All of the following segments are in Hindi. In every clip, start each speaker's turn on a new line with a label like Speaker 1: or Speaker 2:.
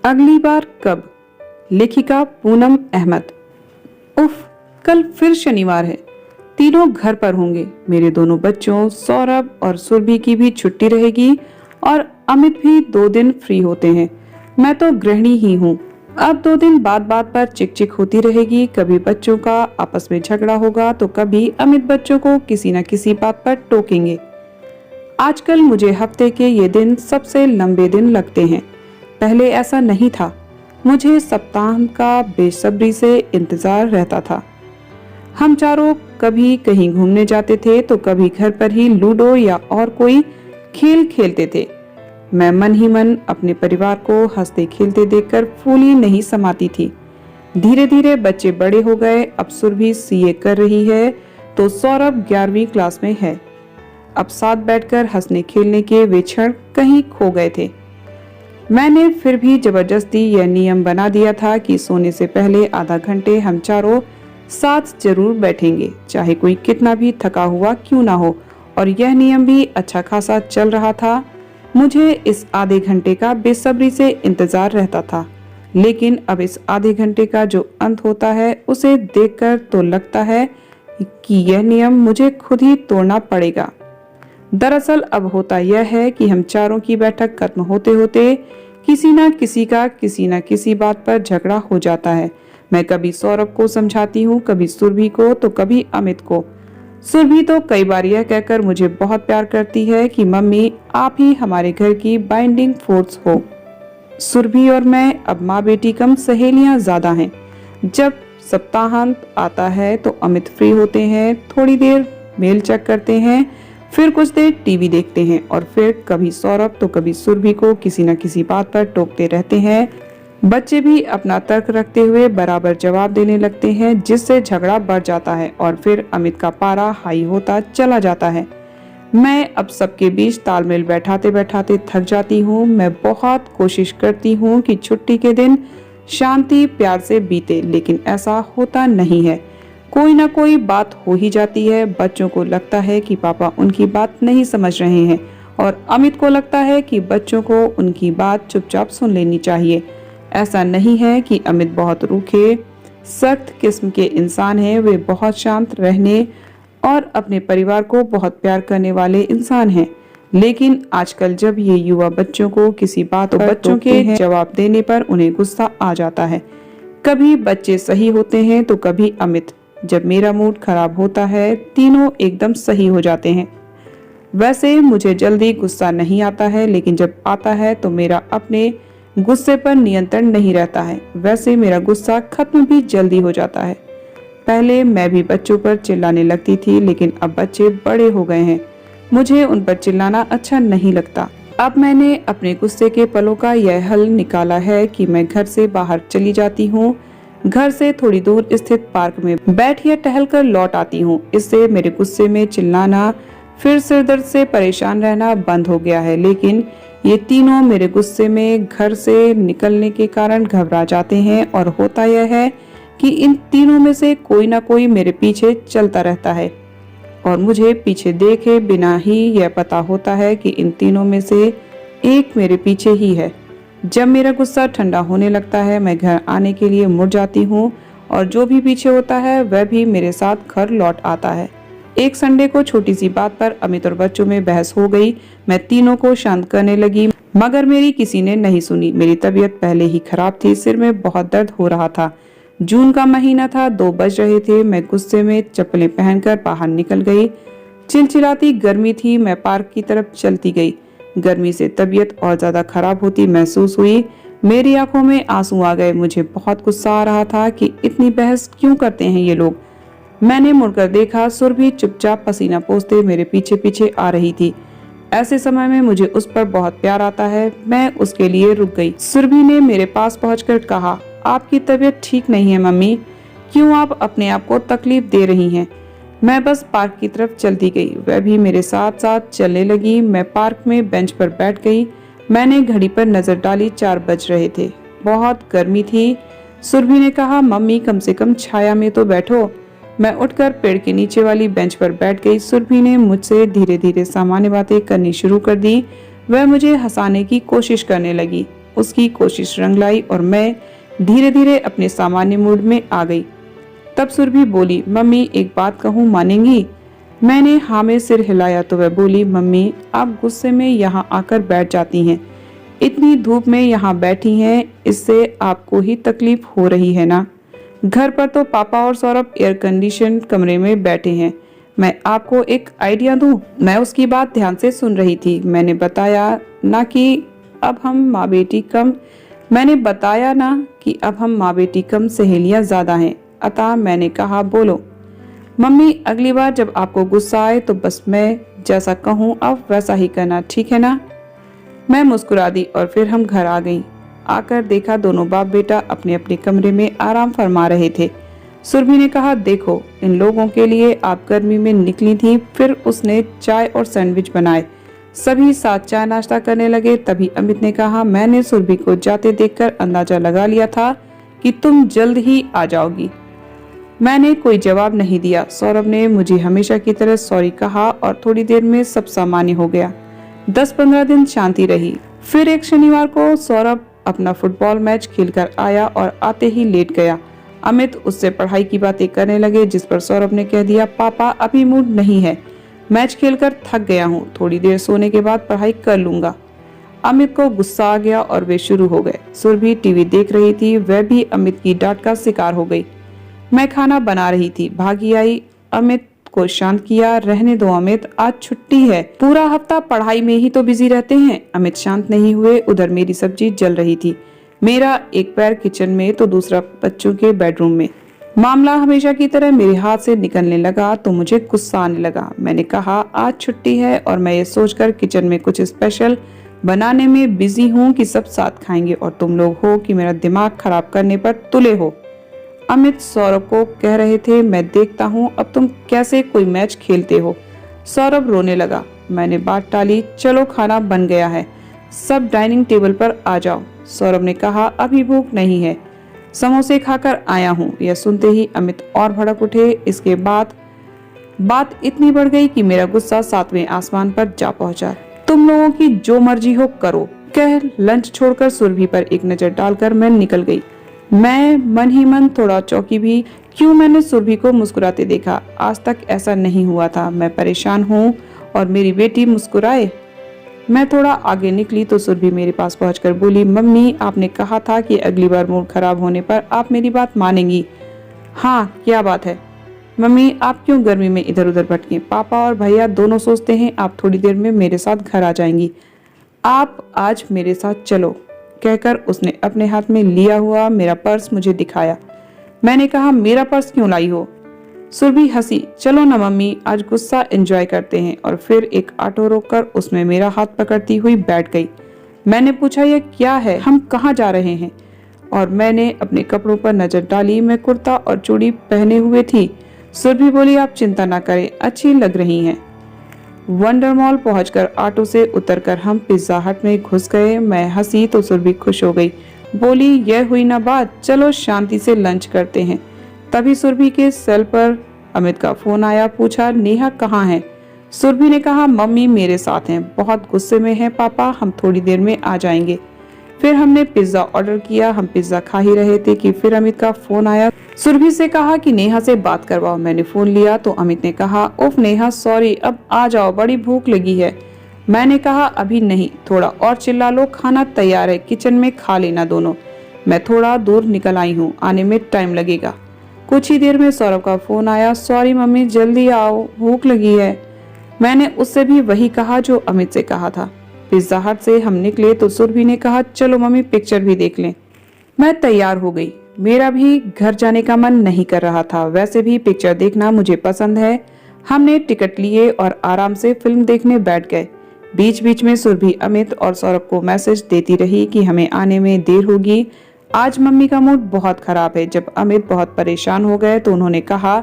Speaker 1: अगली बार कब? लेखिका पूनम अहमद। उफ, कल फिर शनिवार है। तीनों घर पर होंगे। मेरे दोनों बच्चों सौरभ और सुरभि की भी छुट्टी रहेगी और अमित भी 2 दिन फ्री होते हैं। मैं तो गृहिणी ही हूँ। अब 2 दिन बात बात पर चिक चिक होती रहेगी। कभी बच्चों का आपस में झगड़ा होगा तो कभी अमित बच्चों को किसी न किसी बात पर टोकेंगे। आजकल मुझे हफ्ते के ये दिन सबसे लंबे दिन लगते हैं। पहले ऐसा नहीं था। मुझे सप्ताह का बेसब्री से इंतजार रहता था। हम चारों कभी कहीं घूमने जाते थे तो कभी घर पर ही लूडो या और कोई खेल खेलते थे। मैं मन ही मन अपने परिवार को हंसते खेलते देखकर फूली नहीं समाती थी। धीरे धीरे बच्चे बड़े हो गए। अब सुरभि सीए कर रही है तो सौरभ 11वीं क्लास में है। अब साथ बैठकर हंसने खेलने के वे क्षण कहीं खो गए थे। मैंने फिर भी जबरदस्ती यह नियम बना दिया था कि सोने से पहले आधा घंटे हम चारों साथ जरूर बैठेंगे, चाहे कोई कितना भी थका हुआ क्यों ना हो। और यह नियम भी अच्छा खासा चल रहा था। मुझे इस आधे घंटे का बेसब्री से इंतजार रहता था, लेकिन अब इस आधे घंटे का जो अंत होता है उसे देखकर तो लगता है कि यह नियम मुझे खुद ही तोड़ना पड़ेगा। दरअसल अब होता यह है कि हम चारों की बैठक खत्म होते होते किसी न किसी बात पर झगड़ा हो जाता है। मैं कभी सौरभ को समझाती हूँ, कभी सुरभि को तो कभी अमित को। सुरभि तो कई बार यह कहकर मुझे बहुत प्यार करती है कि मम्मी आप ही हमारे घर की बाइंडिंग फोर्स हो। सुरभि और मैं अब माँ बेटी कम सहेलियां ज्यादा हैं। जब सप्ताहांत आता है तो अमित फ्री होते हैं, थोड़ी देर मेल चेक करते हैं, फिर कुछ देर टीवी देखते हैं और फिर कभी सौरभ तो कभी सुरभि को किसी न किसी बात पर टोकते रहते हैं। बच्चे भी अपना तर्क रखते हुए बराबर जवाब देने लगते हैं, जिससे झगड़ा बढ़ जाता है और फिर अमित का पारा हाई होता चला जाता है। मैं अब सबके बीच तालमेल बैठाते बैठाते थक जाती हूँ। मैं बहुत कोशिश करती हूँ कि छुट्टी के दिन शांति प्यार से बीते, लेकिन ऐसा होता नहीं है। कोई ना कोई बात हो ही जाती है। बच्चों को लगता है कि पापा उनकी बात नहीं समझ रहे हैं और अमित को लगता है कि बच्चों को उनकी बात चुपचाप सुन लेनी चाहिए। ऐसा नहीं है कि अमित बहुत रूखे सख्त किस्म के इंसान हैं। वे बहुत शांत रहने और अपने परिवार को बहुत प्यार करने वाले इंसान हैं। लेकिन आजकल जब ये युवा बच्चों को किसी बात पर बच्चों के जवाब देने पर उन्हें गुस्सा आ जाता है। कभी बच्चे सही होते हैं तो कभी अमित। जब मेरा मूड खराब होता है तीनों एकदम सही हो जाते हैं। वैसे मुझे जल्दी गुस्सा नहीं आता है, लेकिन जब आता है तो मेरा अपने गुस्से पर नियंत्रण नहीं रहता है। वैसे मेरा गुस्सा खत्म भी जल्दी हो जाता है। पहले मैं भी बच्चों पर चिल्लाने लगती थी, लेकिन अब बच्चे बड़े हो गए हैं। मुझे उन पर चिल्लाना अच्छा नहीं लगता। अब मैंने अपने गुस्से के पलों का यह हल निकाला है कि मैं घर से बाहर चली जाती हूँ। घर से थोड़ी दूर स्थित पार्क में बैठ या टहल कर लौट आती हूँ। इससे मेरे गुस्से में चिल्लाना फिर सिर दर्द से परेशान रहना बंद हो गया है। लेकिन ये तीनों मेरे गुस्से में घर से निकलने के कारण घबरा जाते हैं और होता यह है कि इन तीनों में से कोई ना कोई मेरे पीछे चलता रहता है और मुझे पीछे देखे बिना ही यह पता होता है कि इन तीनों में से एक मेरे पीछे ही है। जब मेरा गुस्सा ठंडा होने लगता है मैं घर आने के लिए मुड़ जाती हूँ और जो भी पीछे होता है वह भी मेरे साथ घर लौट आता है। एक संडे को छोटी सी बात पर अमित और बच्चों में बहस हो गई। मैं तीनों को शांत करने लगी, मगर मेरी किसी ने नहीं सुनी। मेरी तबीयत पहले ही खराब थी, सिर में बहुत दर्द हो रहा था। जून का महीना था, 2 बज रहे थे। मैं गुस्से में चप्पलें पहनकर बाहर निकल गई। चिलचिलाती गर्मी थी। मैं पार्क की तरफ चलती गई। गर्मी से तबीयत और ज्यादा खराब होती महसूस हुई। मेरी आंखों में आंसू आ गए। मुझे बहुत गुस्सा आ रहा था कि इतनी बहस क्यों करते हैं ये लोग। मैंने मुड़कर देखा, सुरभि चुपचाप पसीना पोंछते मेरे पीछे पीछे आ रही थी। ऐसे समय में मुझे उस पर बहुत प्यार आता है। मैं उसके लिए रुक गई। सुरभि ने मेरे पास पहुंचकर कहा, आपकी तबीयत ठीक नहीं है मम्मी, क्यों आप अपने आप को तकलीफ दे रही हैं? मैं बस पार्क की तरफ चलती गई। वह भी मेरे साथ साथ चलने लगी। मैं पार्क में बेंच पर बैठ गई। मैंने घड़ी पर नजर डाली, 4 बज रहे थे। बहुत गर्मी थी। सुरभि ने कहा, मम्मी कम से कम छाया में तो बैठो। मैं उठकर पेड़ के नीचे वाली बेंच पर बैठ गई। सुरभि ने मुझसे धीरे धीरे सामान्य बातें करनी शुरू कर दी। वह मुझे हंसाने की कोशिश करने लगी। उसकी कोशिश रंग लाई और मैं धीरे धीरे अपने सामान्य मूड में आ गई। तब सुरभि बोली, मम्मी एक बात कहूँ, मानेंगी? मैंने हाँ में सिर हिलाया तो वह बोली, मम्मी आप गुस्से में यहाँ आकर बैठ जाती हैं, इतनी धूप में यहाँ बैठी हैं, इससे आपको ही तकलीफ हो रही है ना। घर पर तो पापा और सौरभ एयर कंडीशन कमरे में बैठे हैं, मैं आपको एक आइडिया दूं। मैं उसकी बात ध्यान से सुन रही थी। मैंने बताया ना कि अब हम माँ बेटी कम सहेलियां ज्यादा हैं, अतः मैंने कहा बोलो। मम्मी अगली बार जब आपको गुस्सा आए तो बस मैं जैसा कहूँ आप वैसा ही करना, ठीक है ना। मैं मुस्कुरा दी और फिर हम घर आ गई। आकर देखा दोनों बाप बेटा अपने अपने कमरे में आराम फरमा रहे थे। सुरभि ने कहा, देखो इन लोगों के लिए आप गर्मी में निकली थी। फिर उसने चाय और सैंडविच बनाए, सभी साथ चाय नाश्ता करने लगे। तभी अमित ने कहा, मैंने सुरभि को जाते देखकर अंदाजा लगा लिया था कि तुम जल्द ही आ जाओगी। मैंने कोई जवाब नहीं दिया। सौरभ ने मुझे हमेशा की तरह सॉरी कहा और थोड़ी देर में सब सामान्य हो गया। 10-15 दिन शांति रही। फिर एक शनिवार को सौरभ अपना फुटबॉल मैच खेलकर आया और आते ही लेट गया। अमित उससे पढ़ाई की बातें करने लगे, जिस पर सौरभ ने कह दिया, पापा अभी मूड नहीं है, मैच खेलकर थक गया हूँ, थोड़ी देर सोने के बाद पढ़ाई कर लूंगा। अमित को गुस्सा आ गया और वे शुरू हो गए। सुरभि टीवी देख रही थी, वह भी अमित की डांट का शिकार हो गई। मैं खाना बना रही थी, भागी आई, अमित को शांत किया। रहने दो अमित, आज छुट्टी है, पूरा हफ्ता पढ़ाई में ही तो बिजी रहते हैं। अमित शांत नहीं हुए। उधर मेरी सब्जी जल रही थी, मेरा एक पैर किचन में तो दूसरा बच्चों के बेडरूम में। मामला हमेशा की तरह मेरे हाथ से निकलने लगा तो मुझे गुस्सा आने लगा। मैंने कहा, आज छुट्टी है और मैं ये सोचकर किचन में कुछ स्पेशल बनाने में बिजी हूँ कि सब साथ खाएंगे और तुम लोग हो कि मेरा दिमाग खराब करने पर तुले हो। अमित सौरभ को कह रहे थे, मैं देखता हूँ अब तुम कैसे कोई मैच खेलते हो। सौरभ रोने लगा। मैंने बात टाली, चलो खाना बन गया है, सब डाइनिंग टेबल पर आ जाओ। सौरभ ने कहा, अभी भूख नहीं है, समोसे खाकर आया हूँ। यह सुनते ही अमित और भड़क उठे। इसके बाद बात इतनी बढ़ गई कि मेरा गुस्सा 7वें आसमान पर जा पहुंचा। तुम लोगों की जो मर्जी हो करो, कह लंच छोड़कर सुरभि पर एक नजर डालकर मैं निकल गई। मैं मन ही मन थोड़ा चौंकी भी। क्यों मैंने सुरभि को मुस्कुराते देखा, आज तक ऐसा नहीं हुआ था। मैं परेशान हूँ और मेरी बेटी मुस्कुराए। मैं थोड़ा आगे निकली तो सुरभि मेरे पास पहुंचकर बोली, मम्मी आपने कहा था कि अगली बार मूड खराब होने पर आप मेरी बात मानेंगी। हाँ, क्या बात है? मम्मी आप क्यों गर्मी में इधर उधर भटके? पापा और भैया दोनों सोचते हैं आप थोड़ी देर में मेरे साथ घर आ जाएंगी, आप आज मेरे साथ चलो, कहकर उसने अपने हाथ में लिया हुआ मेरा पर्स मुझे दिखाया। मैंने कहा, मेरा पर्स क्यों लाई हो? सुरभि हंसी, चलो ना मम्मी, आज गुस्सा एंजॉय करते हैं। और फिर एक ऑटो रोककर उसमें मेरा हाथ पकड़ती हुई बैठ गई। मैंने पूछा, यह क्या है, हम कहाँ जा रहे हैं? और मैंने अपने कपड़ों पर नजर डाली। मैं कुर्ता और चूड़ी पहने हुए थी। सुरभि बोली, आप चिंता ना करें, अच्छी लग रही हैं। वंडर मॉल पहुंचकर ऑटो से उतरकर हम पिज्जा हट में घुस गए। मैं हंसी तो सुरभि खुश हो गई, बोली, यह हुई ना बात, चलो शांति से लंच करते हैं। तभी सुरभि के सेल पर अमित का फोन आया। पूछा, नेहा कहाँ है? सुरभि ने कहा, मम्मी मेरे साथ हैं, बहुत गुस्से में हैं पापा, हम थोड़ी देर में आ जाएंगे। फिर हमने पिज्जा ऑर्डर किया। हम पिज्जा खा ही रहे थे कि फिर अमित का फोन आया। सुरभि से कहा कि नेहा से बात करवाओ। मैंने फोन लिया तो अमित ने कहा, उफ नेहा सॉरी, अब आ जाओ, बड़ी भूख लगी है। मैंने कहा, अभी नहीं, थोड़ा और चिल्ला लो, खाना तैयार है, किचन में खा लेना दोनों। मैं थोड़ा दूर निकल आई हूँ, आने में टाइम लगेगा। कुछ ही देर में सौरभ का फोन आया, सॉरी मम्मी जल्दी आओ, भूख लगी है। मैंने उससे भी वही कहा जो अमित से कहा था। पिज्जा हट से हम निकले तो सुरभि ने कहा, चलो मम्मी पिक्चर भी देख लें। मैं तैयार हो गई। मेरा भी घर जाने का मन नहीं कर रहा था, वैसे भी पिक्चर देखना मुझे पसंद है। हमने टिकट लिए और आराम से फिल्म देखने बैठ गए। बीच बीच में सुरभि अमित और सौरभ को मैसेज देती रही कि हमें आने में देर होगी, आज मम्मी का मूड बहुत खराब है। जब अमित बहुत परेशान हो गए तो उन्होंने कहा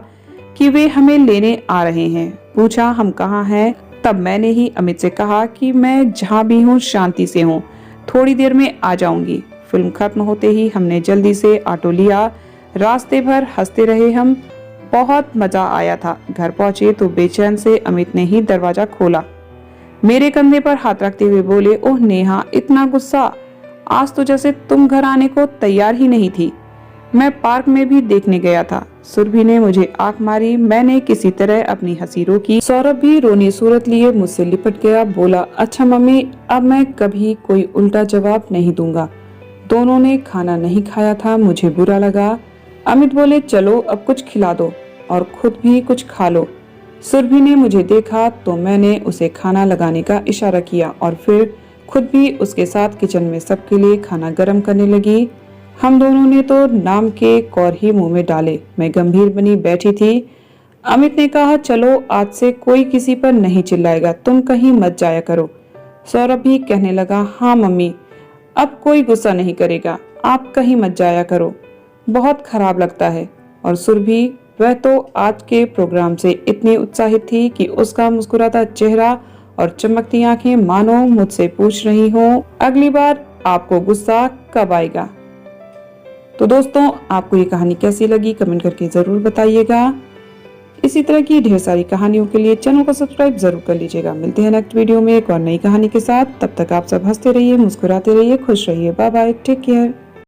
Speaker 1: कि वे हमें लेने आ रहे हैं। पूछा, हम कहाँ हैं? तब मैंने ही अमित से कहा कि मैं जहाँ भी हूँ शांति से हूँ, थोड़ी देर में आ जाऊंगी। फिल्म खत्म होते ही हमने जल्दी से ऑटो लिया। रास्ते भर हंसते रहे हम, बहुत मजा आया था। घर पहुंचे तो बेचैन से अमित ने ही दरवाजा खोला। मेरे कंधे पर हाथ रखते हुए बोले, ओह नेहा इतना गुस्सा, आज तो जैसे तुम घर आने को तैयार ही नहीं थी। मैं पार्क में भी देखने गया था। सुरभि ने मुझे आंख मारी। मैंने किसी तरह अपनी हंसी रोकी। सौरभ भी रोनी सूरत लिए मुझसे लिपट गया। बोला, अच्छा मम्मी, अब मैं कभी कोई उल्टा जवाब नहीं दूंगा। दोनों ने खाना नहीं खाया था। मुझे बुरा लगा। अमित बोले, चलो अब कुछ खिला दो और खुद भी कुछ खा लो। सुरभि ने मुझे देखा तो मैंने उसे खाना लगाने का इशारा किया और फिर खुद भी उसके साथ किचन में सबके लिए खाना गर्म करने लगी। हम दोनों ने तो नाम के कौर ही मुंह में डाले। मैं गंभीर बनी बैठी थी। अमित ने कहा, चलो आज से कोई किसी पर नहीं चिल्लाएगा, तुम कहीं मत जाया करो। सौरभ भी कहने लगा, हाँ मम्मी, अब कोई गुस्सा नहीं करेगा, आप कहीं मत जाया करो, बहुत खराब लगता है। और सुरभि, वह तो आज के प्रोग्राम से इतनी उत्साहित थी कि उसका मुस्कुराता चेहरा और चमकती आंखें मानो मुझसे पूछ रही हो, अगली बार आपको गुस्सा कब आएगा। तो दोस्तों, आपको ये कहानी कैसी लगी कमेंट करके जरूर बताइएगा। इसी तरह की ढेर सारी कहानियों के लिए चैनल को सब्सक्राइब जरूर कर लीजिएगा। मिलते हैं नेक्स्ट वीडियो में एक और नई कहानी के साथ। तब तक आप सब हंसते रहिए, मुस्कुराते रहिए, खुश रहिए। Bye bye, take care.